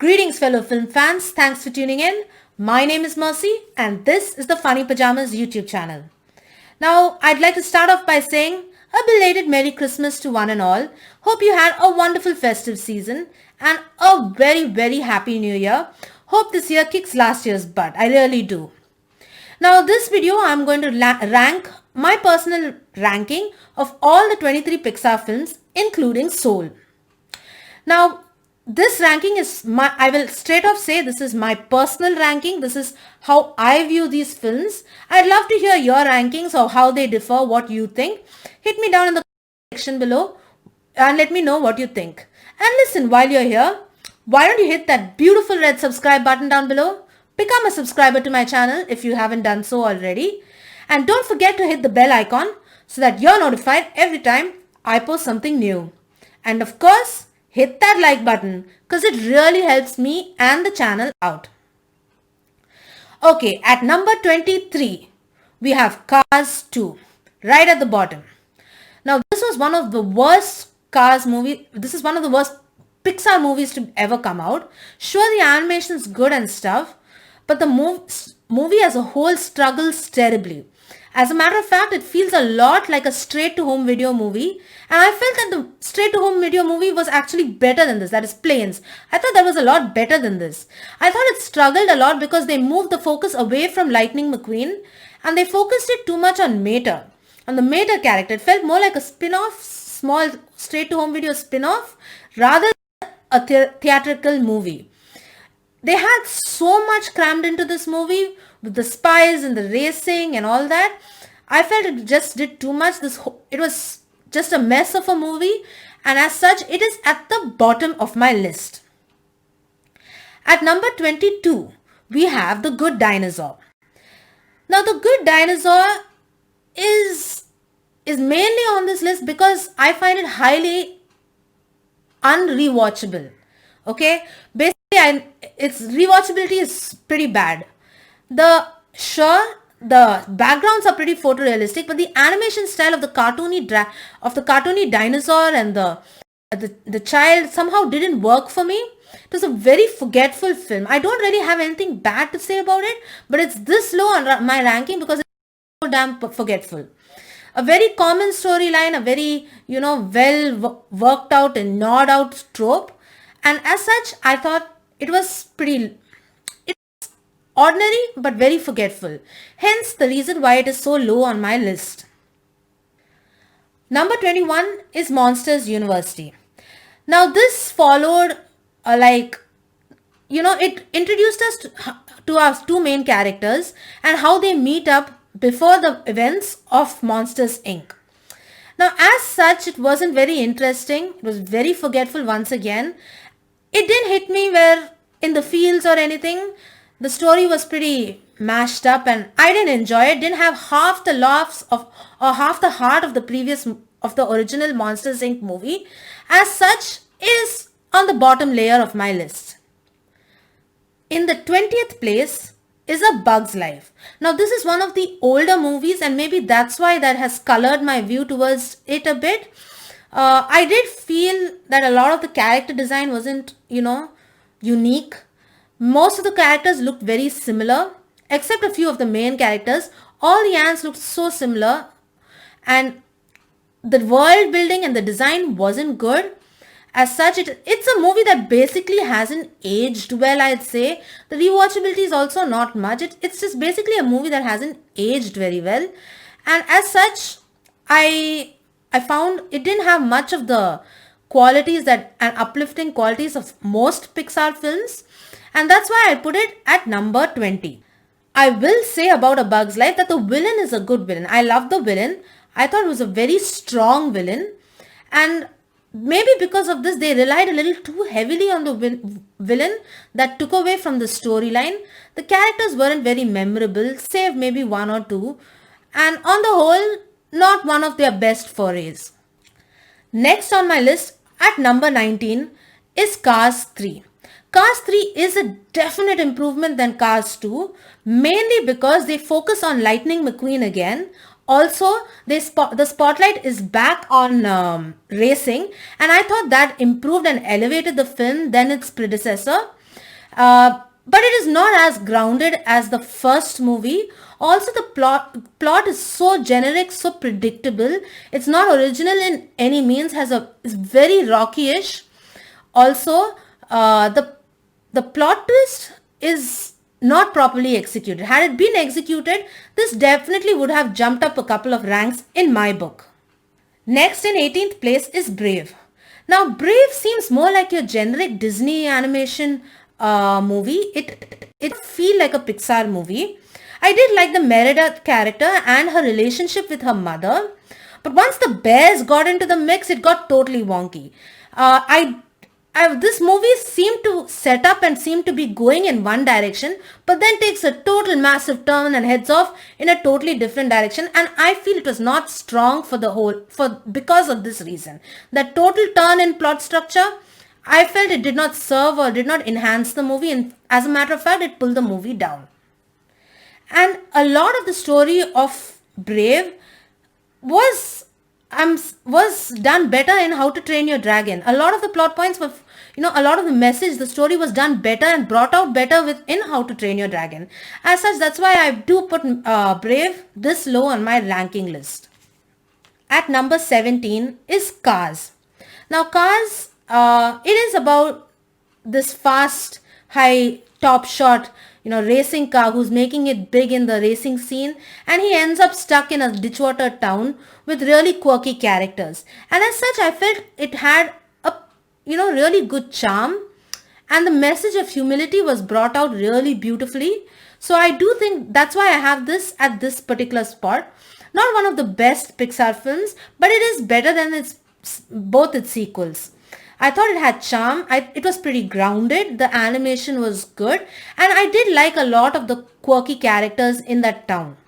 Greetings, fellow film fans. Thanks for tuning in. My name is Mercy, and this is the Funny Pajamas YouTube channel. Now, I'd like to start off by saying a belated Merry Christmas to one and all. Hope you had a wonderful festive season and a very Happy New Year. Hope this year kicks last year's butt. I really do. Now, this video, I'm going to rank my personal ranking of all the 23 Pixar films, including Soul. Now, this ranking is I will straight off say this is my personal ranking. This is how I view these films. I'd love to hear your rankings or how they differ, what you think. Hit me down in the section below and let me know what you think. And listen, while you're here, why don't you hit that beautiful red subscribe button down below? Become a subscriber to my channel if you haven't done so already. And don't forget to hit the bell icon so that you're notified every time I post something new. And of course, hit that like button because it really helps me and the channel out. Okay, at number 23, we have Cars 2, right at the bottom. Now, this was one of the worst Cars movie. This is one of the worst Pixar movies to ever come out. Sure, the animation is good and stuff, but the movie as a whole struggles terribly. As a matter of fact, it feels a lot like a straight-to-home video movie, and I felt that the straight-to-home video movie was actually better than this, that is Planes. I thought that was a lot better than this. I thought it struggled a lot because they moved the focus away from Lightning McQueen, and they focused it too much on Mater. On the Mater character, it felt more like a spin-off, small straight-to-home video spin-off, rather than a theatrical movie. They had so much crammed into this movie with the spies and the racing and all that. I felt it just did too much. It was just a mess of a movie, and as such, it is at the bottom of my list. At number 22, we have The Good Dinosaur. Now, The Good Dinosaur is mainly on this list because I find it highly unrewatchable. Okay, basically, its rewatchability is pretty bad. The backgrounds are pretty photorealistic, but the animation style of the cartoony dinosaur and the child somehow didn't work for me. It was a very forgetful film. I don't really have anything bad to say about it, but it's this low on my ranking because it's so damn forgetful. A very common storyline, a very, well worked out and gnawed out trope. And as such, I thought it was ordinary but very forgetful. Hence the reason why it is so low on my list. Number 21 is Monsters University. Now this followed it introduced us to our two main characters and how they meet up before the events of Monsters Inc. Now as such, it wasn't very interesting. It was very forgetful once again. It didn't hit me where in the feels or anything. The story was pretty mashed up and I didn't enjoy it. Didn't have half the laughs or half the heart of the original Monsters Inc. movie. As such, is on the bottom layer of my list. In the 20th place is A Bug's Life. Now this is one of the older movies and maybe that's why that has colored my view towards it a bit. I did feel that a lot of the character design wasn't, unique. Most of the characters looked very similar, except a few of the main characters. All the ants looked so similar, and the world building and the design wasn't good. As such, it's a movie that basically hasn't aged well, I'd say. The rewatchability is also not much. It's just basically a movie that hasn't aged very well. And as such, I found it didn't have much of the qualities and uplifting qualities of most Pixar films. And that's why I put it at number 20. I will say about A Bug's Life that the villain is a good villain. I love the villain. I thought it was a very strong villain. And maybe because of this, they relied a little too heavily on the villain that took away from the storyline. The characters weren't very memorable, save maybe one or two. And on the whole, not one of their best forays. Next on my list at number 19 is Cars 3. Cars 3 is a definite improvement than Cars 2, mainly because they focus on Lightning McQueen again. Also, the spotlight is back on racing, and I thought that improved and elevated the film than its predecessor. But it is not as grounded as the first movie. Also, the plot is so generic, so predictable. It's not original in any means. Is very rocky-ish. Also, the plot twist is not properly executed. Had it been executed, this definitely would have jumped up a couple of ranks in my book. Next in 18th place is Brave. Now, Brave seems more like your generic Disney animation movie. It feel like a Pixar movie. I did like the Merida character and her relationship with her mother. But once the bears got into the mix, it got totally wonky. This movie seemed to set up and seem to be going in one direction, but then takes a total massive turn and heads off in a totally different direction. And I feel it was not strong because of this reason. That total turn in plot structure, I felt it did not serve or did not enhance the movie. And as a matter of fact, it pulled the movie down. And a lot of the story of Brave was done better in How to Train Your Dragon. A lot of the plot points were, a lot of the message, the story was done better and brought out better within How to Train Your Dragon. As such, that's why I do put Brave this low on my ranking list. At number 17 is Cars. Now, Cars, it is about this fast, high, top shot, racing car who's making it big in the racing scene, and he ends up stuck in a ditchwater town with really quirky characters. And as such, I felt it had a, really good charm, and the message of humility was brought out really beautifully. So I do think that's why I have this at this particular spot. Not one of the best Pixar films, but it is better than both its sequels. I thought it had charm. It was pretty grounded. The animation was good. And I did like a lot of the quirky characters in that town.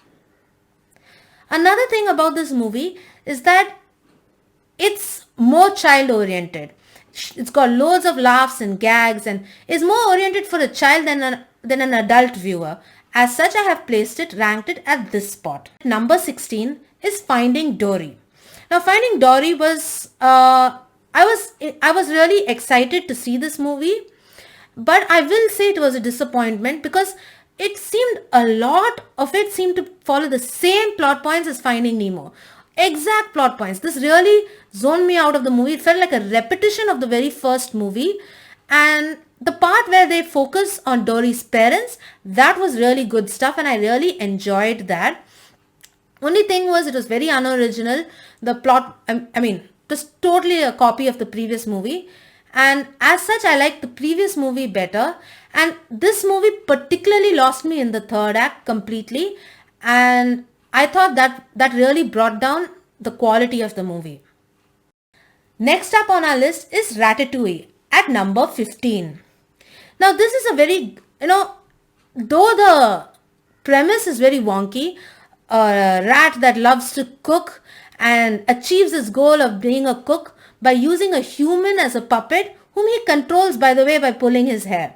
Another thing about this movie is that it's more child oriented. It's got loads of laughs and gags and is more oriented for a child than an adult viewer. As such, I have ranked it at this spot. Number 16 is Finding Dory. Now, Finding Dory was... I was really excited to see this movie, but I will say it was a disappointment because a lot of it seemed to follow the same plot points as Finding Nemo. Exact plot points. This really zoned me out of the movie. It felt like a repetition of the very first movie, and the part where they focus on Dory's parents, that was really good stuff, and I really enjoyed that. Only thing was it was very unoriginal. The plot, it was totally a copy of the previous movie, and as such I liked the previous movie better, and this movie particularly lost me in the third act completely, and I thought that really brought down the quality of the movie. Next up on our list is Ratatouille at number 15. Now this is a very, though the premise is very wonky, a rat that loves to cook and achieves his goal of being a cook by using a human as a puppet whom he controls, by the way, by pulling his hair.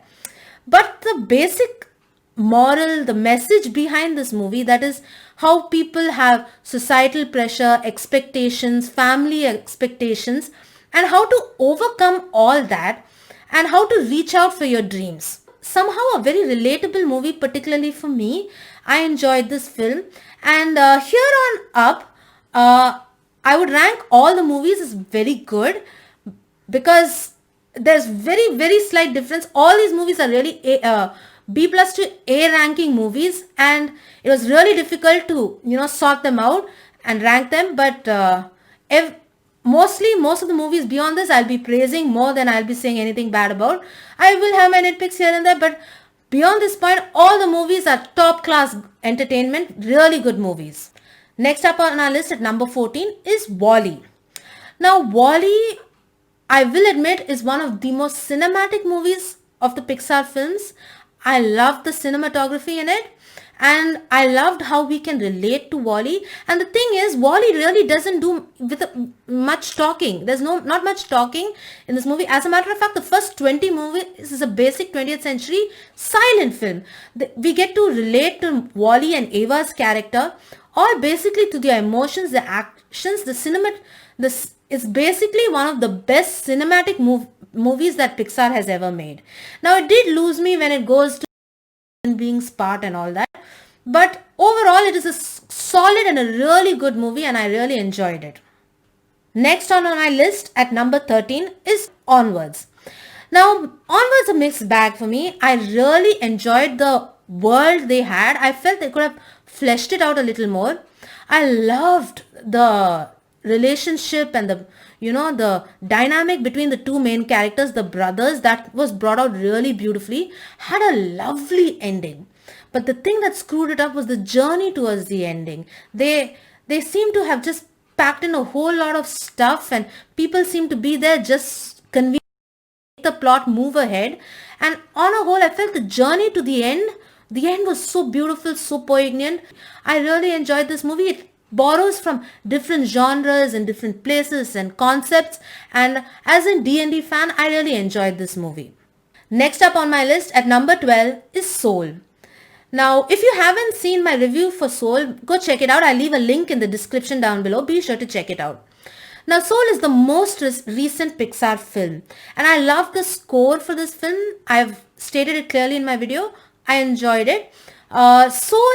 But the basic moral, the message behind this movie, that is how people have societal pressure, expectations, family expectations, and how to overcome all that and how to reach out for your dreams. Somehow a very relatable movie, particularly for me. I enjoyed this film, and here on up, I would rank all the movies as very good because there's very, very slight difference. All these movies are really B plus to A ranking movies, and it was really difficult to, sort them out and rank them. But most of the movies beyond this, I'll be praising more than I'll be saying anything bad about. I will have my nitpicks here and there, but beyond this point, all the movies are top class entertainment, really good movies. Next up on our list at number 14 is WALL-E. Now, WALL-E, I will admit, is one of the most cinematic movies of the Pixar films. I loved the cinematography in it, and I loved how we can relate to WALL-E. And the thing is, WALL-E really doesn't do much talking. There's not much talking in this movie. As a matter of fact, the first 20 movies is a basic 20th century silent film. We get to relate to WALL-E and Ava's character, or basically to their emotions, their since the cinema, this is basically one of the best cinematic movies that Pixar has ever made. Now it did lose me when it goes to being's part and all that, but overall it is a solid and a really good movie, and I really enjoyed it. Next on my list at number 13 is Onwards. Now, Onwards a mixed bag for me. I really enjoyed the world they had. I felt they could have fleshed it out a little more. I loved the relationship and the dynamic between the two main characters, the brothers, that was brought out really beautifully. Had a lovely ending. But the thing that screwed it up was the journey towards the ending. They seem to have just packed in a whole lot of stuff, and people seem to be there just convenient the plot move ahead. And on a whole, I felt the journey to the end was so beautiful, so poignant. I really enjoyed this movie. It borrows from different genres and different places and concepts, and as a D&D fan, I really enjoyed this movie. Next up on my list at number 12 is Soul. Now, if you haven't seen my review for Soul, go check it out. I'll leave a link in the description down below. Be sure to check it out. Now, Soul is the most recent Pixar film, and I love the score for this film. I've stated it clearly in my video. I enjoyed it. Soul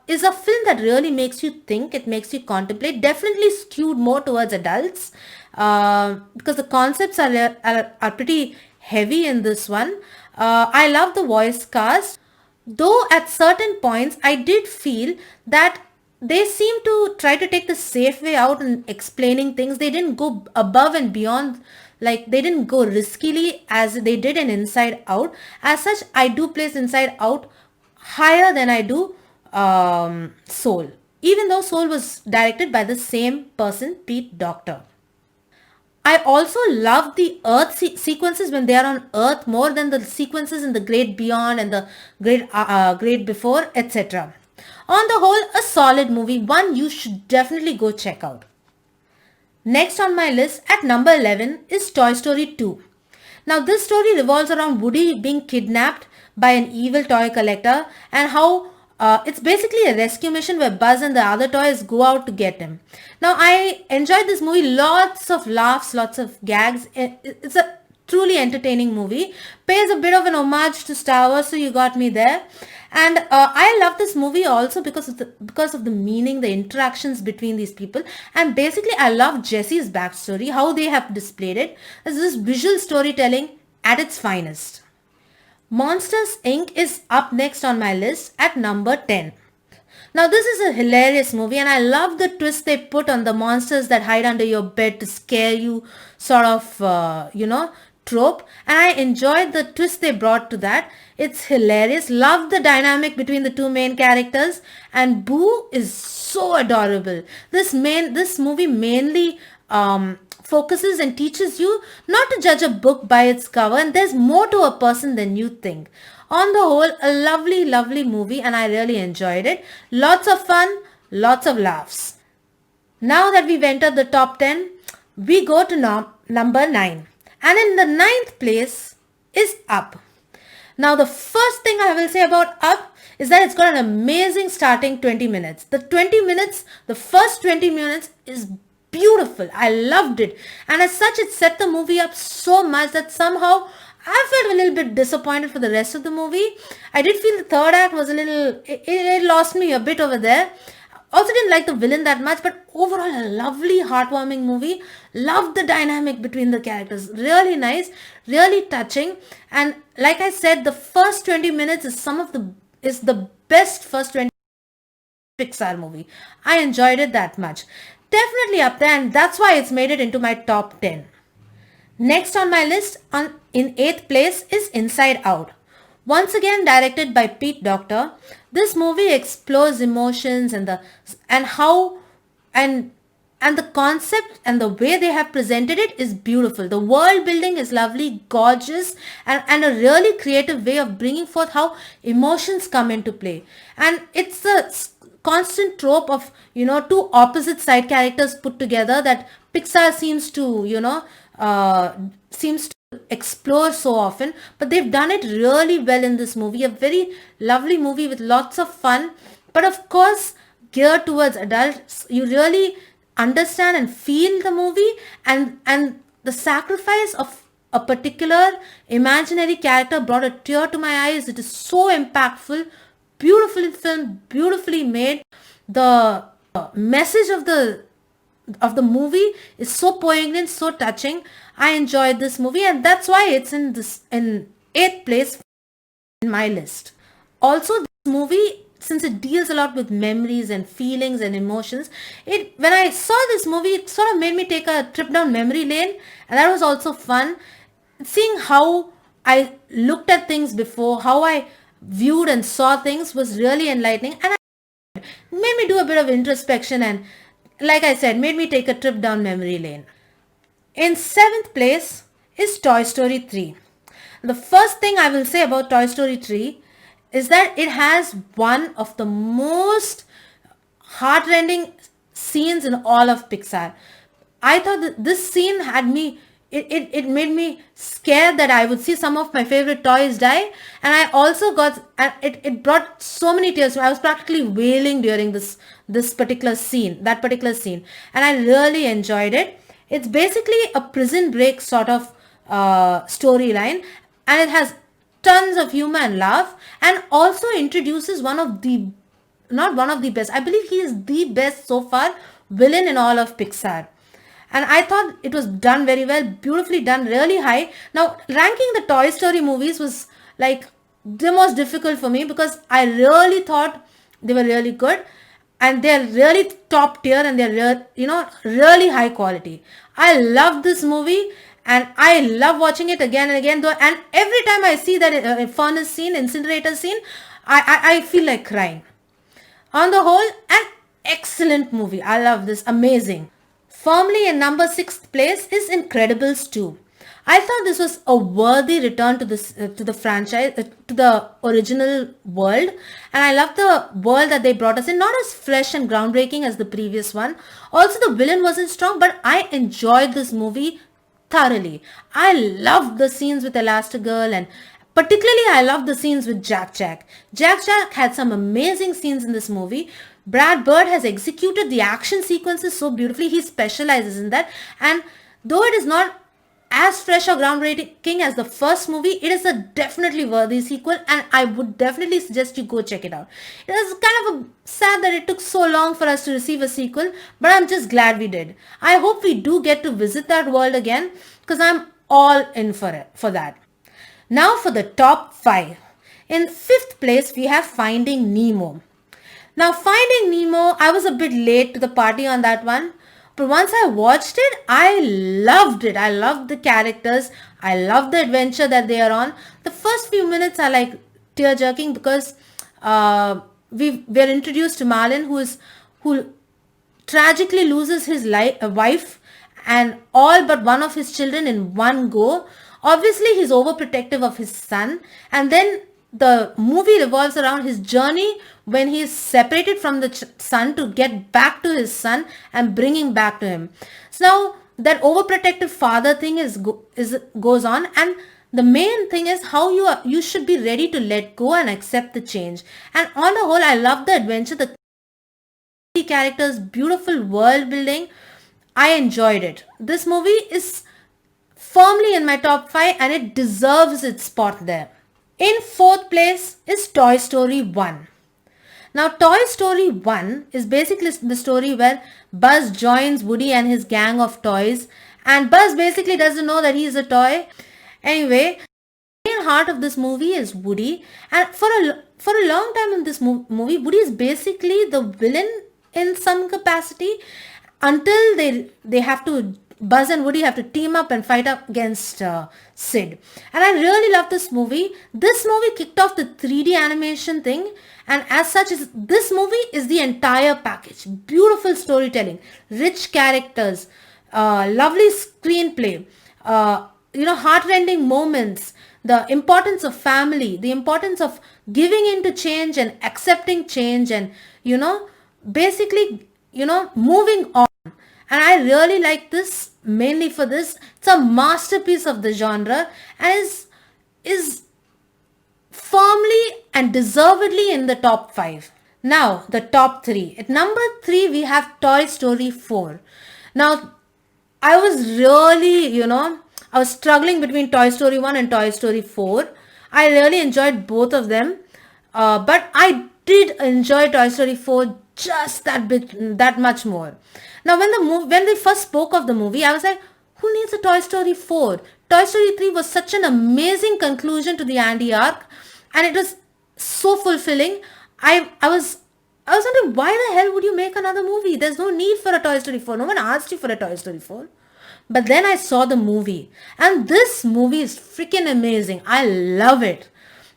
is a film that really makes you think. It makes you contemplate. Definitely skewed more towards adults because the concepts are pretty heavy in this one. I love the voice cast. Though at certain points I did feel that they seem to try to take the safe way out in explaining things. They didn't go above and beyond, like they didn't go riskily as they did in Inside Out. As such, I do place Inside Out higher than I do Soul. Even though Soul was directed by the same person, Pete Docter. I also love the Earth sequences when they are on Earth more than the sequences in the Great Beyond and the Great Before, etc. On the whole, a solid movie, one you should definitely go check out. Next on my list at number 11 is Toy Story 2. Now this story revolves around Woody being kidnapped by an evil toy collector, and how it's basically a rescue mission where Buzz and the other toys go out to get him. Now, I enjoyed this movie. Lots of laughs, lots of gags. It's a truly entertaining movie. Pays a bit of an homage to Star Wars, so you got me there. And I love this movie also because of the meaning, the interactions between these people. And basically, I love Jesse's backstory, how they have displayed it. It's this visual storytelling at its finest. Monsters Inc. is up next on my list at number 10. Now this is a hilarious movie, and I love the twist they put on the monsters that hide under your bed to scare you sort of, trope. And I enjoyed the twist they brought to that. It's hilarious. Love the dynamic between the two main characters, and Boo is so adorable. This movie mainly focuses and teaches you not to judge a book by its cover, and there's more to a person than you think. On the whole, a lovely, lovely movie, and I really enjoyed it. Lots of fun, lots of laughs. Now that we've entered the top 10, we go to number 9. And in the ninth place is Up. Now the first thing I will say about Up is that it's got an amazing starting 20 minutes. The first 20 minutes is beautiful. I loved it. And as such, it set the movie up so much that somehow I felt a little bit disappointed for the rest of the movie. I did feel the third act was it lost me a bit over there. Also didn't like the villain that much, but overall a lovely, heartwarming movie. Loved the dynamic between the characters. Really nice, really touching. And like I said, the first 20 minutes is the best first 20 Pixar movie. I enjoyed it that much. Definitely up there, and that's why it's made it into my top 10. Next on my list, in 8th place, is Inside Out. Once again directed by Pete Docter, this movie explores emotions and the concept and the way they have presented it is beautiful. The world building is lovely, gorgeous, and a really creative way of bringing forth how emotions come into play. And it's a constant trope of, two opposite side characters put together that Pixar seems to explore so often, but they've done it really well in this movie. A very lovely movie with lots of fun, but of course geared towards adults, you really understand and feel the movie, and the sacrifice of a particular imaginary character brought a tear to my eyes. It is so impactful, beautifully filmed, beautifully made. The message of the movie is so poignant, so touching. I enjoyed this movie, and that's why it's in eighth place in my list. Also, this movie, since it deals a lot with memories and feelings and emotions, it when I saw this movie, it sort of made me take a trip down memory lane, and that was also fun. Seeing how I looked at things before, how I viewed and saw things was really enlightening, and made me do a bit of introspection, and like I said, made me take a trip down memory lane. In seventh place is Toy Story 3. The first thing I will say about Toy Story 3 is that it has one of the most heartrending scenes in all of Pixar. I thought that this scene had me, it made me scared that I would see some of my favorite toys die. And I also got, and it brought so many tears. I was practically wailing during this particular scene, that particular scene. And I really enjoyed it. It's basically a prison break sort of storyline, and it has tons of humor and laugh, and also introduces one of the, not one of the best, I believe he is the best so far villain in all of Pixar. And I thought it was done very well, beautifully done, really high. Now, ranking the Toy Story movies was like the most difficult for me, because I really thought they were really good, and they're really top tier, and they're really high quality. I love this movie, and I love watching it again and again. Though, and every time I see that furnace scene, incinerator scene, I feel like crying. On the whole, an excellent movie. I love this. Amazing. Firmly in number 6th place is Incredibles 2. I thought this was a worthy return to this to the franchise, to the original world, and I love the world that they brought us in. Not as fresh and groundbreaking as the previous one. Also, the villain wasn't strong, but I enjoyed this movie thoroughly. I loved the scenes with Elastigirl, and particularly I loved the scenes with Jack Jack. Jack Jack had some amazing scenes in this movie. Brad Bird has executed the action sequences so beautifully. He specializes in that. And though it is not as fresh or groundbreaking as the first movie, it is a definitely worthy sequel, and I would definitely suggest you go check it out. It was kind of sad that it took so long for us to receive a sequel, but I'm just glad we did. I hope we do get to visit that world again, because I'm all in for that. Now for the top 5. In 5th place, we have Finding Nemo. Now, Finding Nemo, I was a bit late to the party on that one. But once I watched it, I loved it. I loved the characters. I loved the adventure that they are on. The first few minutes are like tear-jerking, because we're introduced to Marlin, who tragically loses his wife and all but one of his children in one go. Obviously, he's overprotective of his son, and then the movie revolves around his journey when he is separated from the son to get back to his son and bringing back to him. So now that overprotective father thing goes on, and the main thing is how you should be ready to let go and accept the change. And on the whole, I love the adventure, the characters, beautiful world building. I enjoyed it. This movie is firmly in my top 5, and it deserves its spot there. In 4th place is Toy Story 1. Now, Toy Story 1 is basically the story where Buzz joins Woody and his gang of toys, and Buzz basically doesn't know that he is a toy. Anyway, the main heart of this movie is Woody, and for a long time in this movie, Woody is basically the villain in some capacity, until they have to, Buzz and Woody have to team up and fight up against Sid. And I really love this movie. This movie kicked off the 3D animation thing, and as such, this movie is the entire package. Beautiful storytelling, rich characters, lovely screenplay, heartrending moments, the importance of family, the importance of giving in to change and accepting change, and basically moving on. And I really like this mainly for this. It's a masterpiece of the genre, and is firmly and deservedly in the top 5. Now, the top three. At number three, we have Toy Story 4. Now, I was really, I was struggling between Toy Story 1 and Toy Story 4. I really enjoyed both of them. But I did enjoy Toy Story 4 just that much more. Now, when they first spoke of the movie, I was like, who needs a Toy Story 4? Toy Story 3 was such an amazing conclusion to the Andy arc, and it was so fulfilling. I was wondering, why the hell would you make another movie? There's no need for a Toy Story 4. No one asked you for a Toy Story 4. But then I saw the movie, and this movie is freaking amazing. I love it.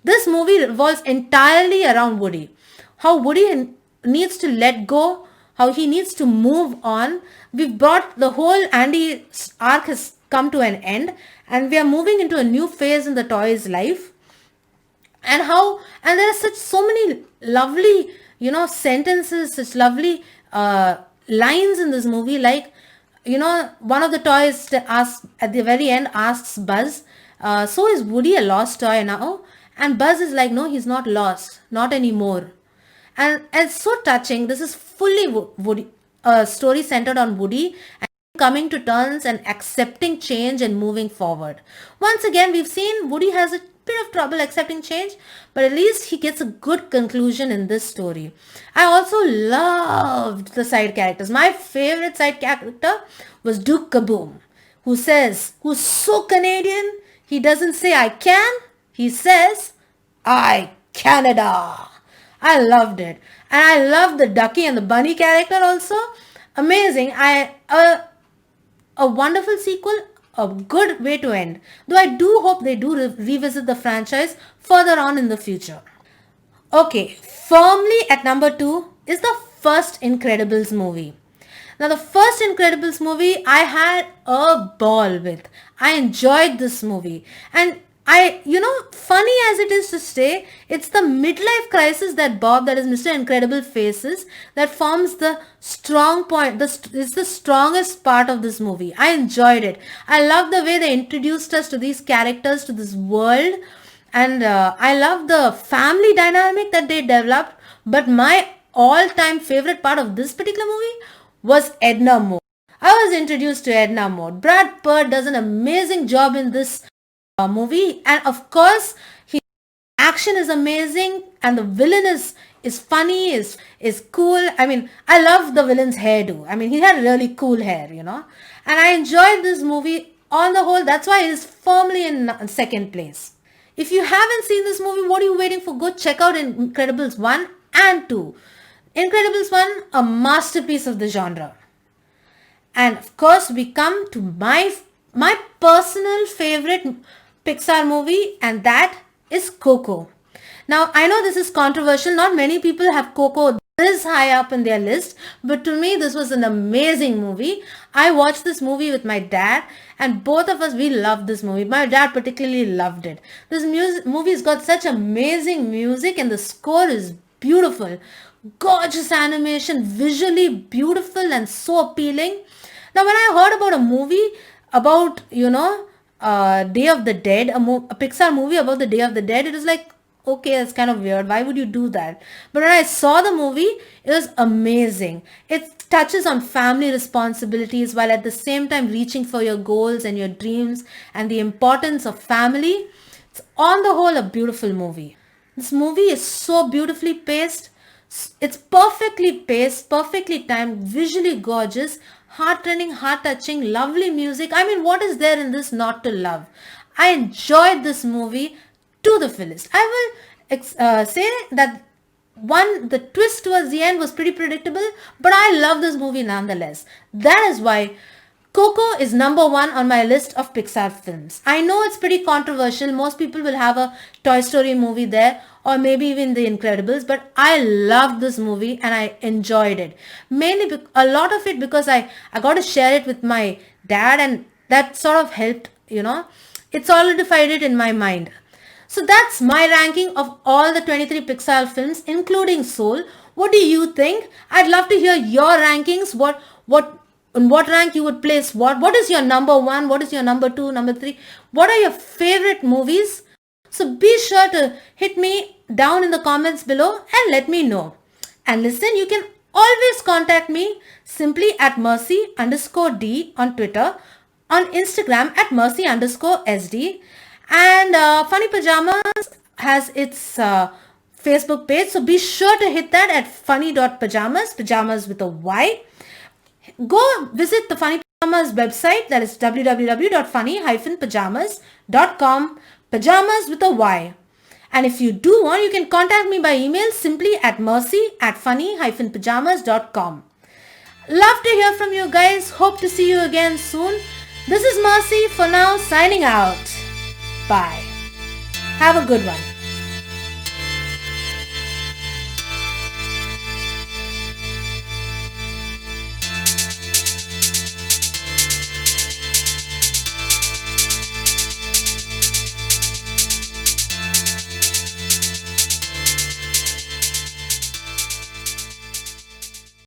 This movie revolves entirely around Woody. How Woody needs to let go, how he needs to move on. We've brought the whole Andy arc has come to an end, and we are moving into a new phase in the toy's life. And there are such so many lovely, sentences, such lovely lines in this movie, like, one of the toys asks at the very end, asks Buzz, so is Woody a lost toy now? And Buzz is like, no, he's not lost, not anymore. And it's so touching. This is fully Woody, a story centered on Woody and coming to terms and accepting change and moving forward. Once again, we've seen Woody has a bit of trouble accepting change, but at least he gets a good conclusion in this story. I also loved the side characters. My favorite side character was Duke Kaboom, who's so Canadian, he doesn't say I can, he says I Canada. I loved it. And I loved the Ducky and the Bunny character also. Amazing. A wonderful sequel, a good way to end. Though I do hope they do revisit the franchise further on in the future. Okay, firmly at number 2 is the first Incredibles movie. Now, the first Incredibles movie I had a ball with. I enjoyed this movie. And funny as it is to say, it's the midlife crisis that that is Mr. Incredible faces, that forms the strong point. It's the strongest part of this movie. I enjoyed it. I love the way they introduced us to these characters, to this world. And I love the family dynamic that they developed. But my all-time favorite part of this particular movie was Edna Mode. I was introduced to Edna Mode. Brad Pitt does an amazing job in this movie, and of course his action is amazing, and the villain is funny, is cool. I mean, I love the villain's hairdo. I mean, he had really cool hair, and I enjoyed this movie on the whole. That's why it is firmly in second place. If you haven't seen this movie, what are you waiting for? Go check out Incredibles 1 and 2. Incredibles 1, a masterpiece of the genre. And of course, we come to my personal favorite Pixar movie, and that is Coco. Now, I know this is controversial. Not many people have Coco this high up in their list, but to me, this was an amazing movie. I watched this movie with my dad, and both of us, we loved this movie. My dad particularly loved it. This movie's got such amazing music, and the score is beautiful. Gorgeous animation, visually beautiful and so appealing. Now, when I heard about a movie about, Day of the Dead, a Pixar movie about the Day of the Dead, it was like, okay, it's kind of weird. Why would you do that? But when I saw the movie, it was amazing. It touches on family responsibilities while at the same time reaching for your goals and your dreams and the importance of family. It's on the whole a beautiful movie. This movie is so beautifully paced. It's perfectly paced, perfectly timed, visually gorgeous, heart-rending, heart-touching, lovely music. I mean, what is there in this not to love? I enjoyed this movie to the fullest. I will say that the twist towards the end was pretty predictable, but I love this movie nonetheless. That is why Coco is number 1 on my list of Pixar films. I know it's pretty controversial. Most people will have a Toy Story movie there, or maybe even The Incredibles, but I loved this movie and I enjoyed it. Mainly a lot of it because I got to share it with my dad, and that sort of helped, it solidified it in my mind. So that's my ranking of all the 23 Pixar films, including Soul. What do you think? I'd love to hear your rankings. In what rank you would place what? What is your number 1? What is your number 2, number 3? What are your favorite movies? So be sure to hit me down in the comments below and let me know. And listen, you can always contact me simply at mercy_d on Twitter, on Instagram at mercy_sd. And Funny Pajamas has its Facebook page, so be sure to hit that at funny.pajamas, pajamas with a Y. Go visit the Funny Pajamas website, that is www.funny-pajamas.com, pajamas with a Y. And if you do want, you can contact me by email simply at mercy@funny-pajamas.com. Love to hear from you guys. Hope to see you again soon. This is Mercy for now, signing out. Bye. Have a good one.